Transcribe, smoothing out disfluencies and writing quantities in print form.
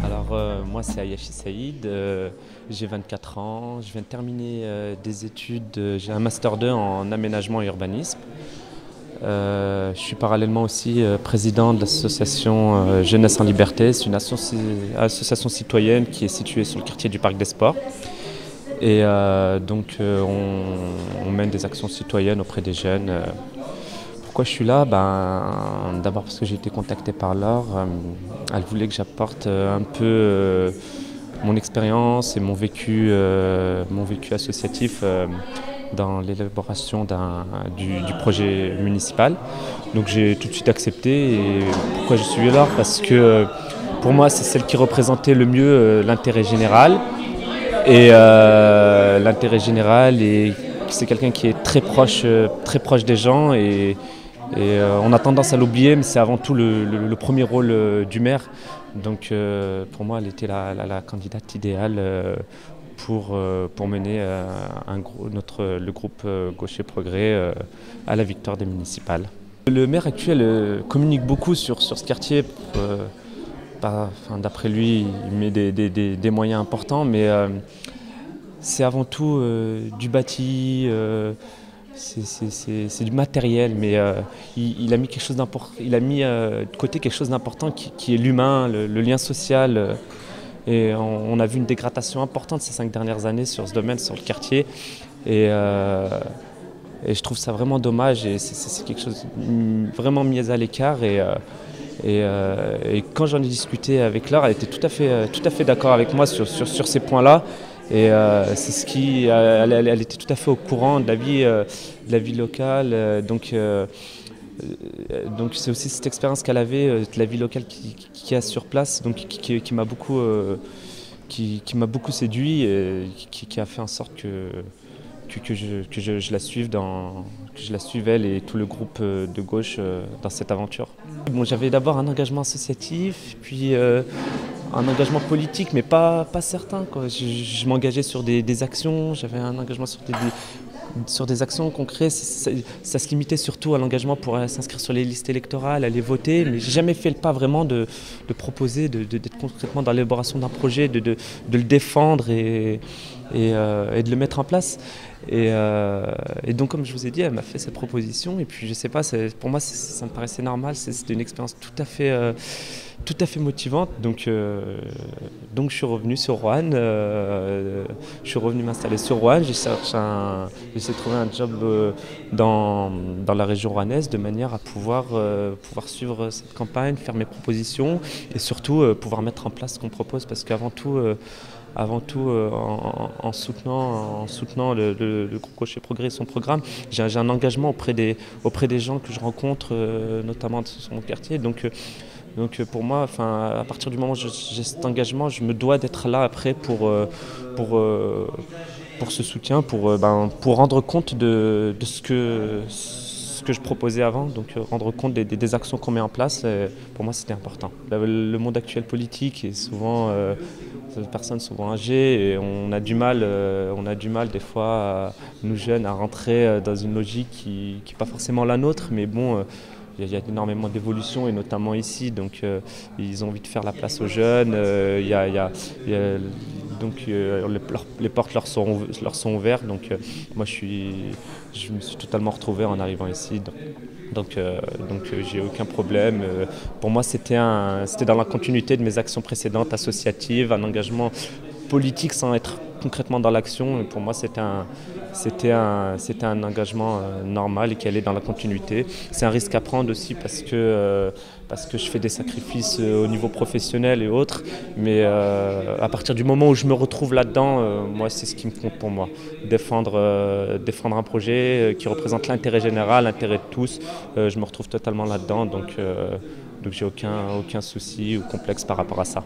Alors moi c'est Ayachi Saïd, j'ai 24 ans, je viens de terminer des études, j'ai un Master 2 en aménagement et urbanisme. Je suis parallèlement aussi président de l'association Jeunesse en Liberté. C'est une association citoyenne qui est située sur le quartier du Parc des Sports. Et on mène des actions citoyennes auprès des jeunes. Pourquoi je suis là? D'abord parce que j'ai été contacté par Laure. Elle voulait que j'apporte un peu mon expérience et mon vécu associatif dans l'élaboration du projet municipal. Donc j'ai tout de suite accepté. Et pourquoi je suis là? Parce que pour moi c'est celle qui représentait le mieux l'intérêt général. Et l'intérêt général, et c'est quelqu'un qui est très proche des gens. Et on a tendance à l'oublier, mais c'est avant tout le premier rôle du maire. Donc pour moi, elle était la candidate idéale pour mener le groupe Gauche et Progrès à la victoire des municipales. Le maire actuel communique beaucoup sur ce quartier. D'après lui, il met des moyens importants, mais c'est avant tout du bâti. C'est du matériel, mais il a mis quelque chose d'important. Il a mis de côté quelque chose d'important qui est l'humain, le lien social. Et on a vu une dégradation importante ces 5 dernières années sur ce domaine, sur le quartier. Et je trouve ça vraiment dommage. Et c'est quelque chose vraiment mis à l'écart. Et quand j'en ai discuté avec Laure, elle était tout à fait d'accord avec moi sur ces points-là. Et elle était tout à fait au courant de la vie locale. Donc c'est aussi cette expérience qu'elle avait de la vie locale qui est sur place, donc qui m'a beaucoup séduit et qui a fait en sorte que je la suive elle et tout le groupe de gauche dans cette aventure. Bon, j'avais d'abord un engagement associatif, puis un engagement politique, mais pas certain, quoi. Je m'engageais sur des actions, j'avais un engagement sur des actions concrètes. Ça se limitait surtout à l'engagement pour s'inscrire sur les listes électorales, aller voter, mais j'ai jamais fait le pas vraiment de proposer, d'être concrètement dans l'élaboration d'un projet, de le défendre et de le mettre en place. Et donc, comme je vous ai dit, elle m'a fait cette proposition. Et puis, je sais pas, pour moi, ça me paraissait normal. C'était une expérience tout à fait motivante. Donc, je suis revenu sur Roanne. Je suis revenu m'installer sur Roanne. J'ai essayé de trouver un job dans la région rouennaise de manière à pouvoir suivre cette campagne, faire mes propositions et surtout pouvoir mettre en place ce qu'on propose. Parce qu'avant tout, en soutenant le groupe Gauche et Progrès et son programme, j'ai un engagement auprès des gens que je rencontre, notamment sur mon quartier. Donc pour moi, à partir du moment où j'ai cet engagement, je me dois d'être là après pour ce soutien, pour rendre compte de ce que je proposais avant, donc rendre compte des actions qu'on met en place. Pour moi, c'était important. Le monde actuel politique est souvent des personnes souvent âgées et on a du mal des fois, nous jeunes, à rentrer dans une logique qui n'est pas forcément la nôtre, mais bon. Il y a énormément d'évolution et notamment ici, donc ils ont envie de faire la place aux jeunes. Les portes leur sont ouvertes. Donc moi je me suis totalement retrouvé en arrivant ici. Donc j'ai aucun problème. Pour moi c'était dans la continuité de mes actions précédentes associatives, un engagement politique sans être concrètement dans l'action. Pour moi c'était un engagement normal et qui allait dans la continuité. C'est un risque à prendre aussi parce que je fais des sacrifices au niveau professionnel et autres, mais à partir du moment où je me retrouve là-dedans, moi c'est ce qui me compte pour moi. Défendre un projet qui représente l'intérêt général, l'intérêt de tous, je me retrouve totalement là-dedans, donc j'ai aucun souci ou complexe par rapport à ça.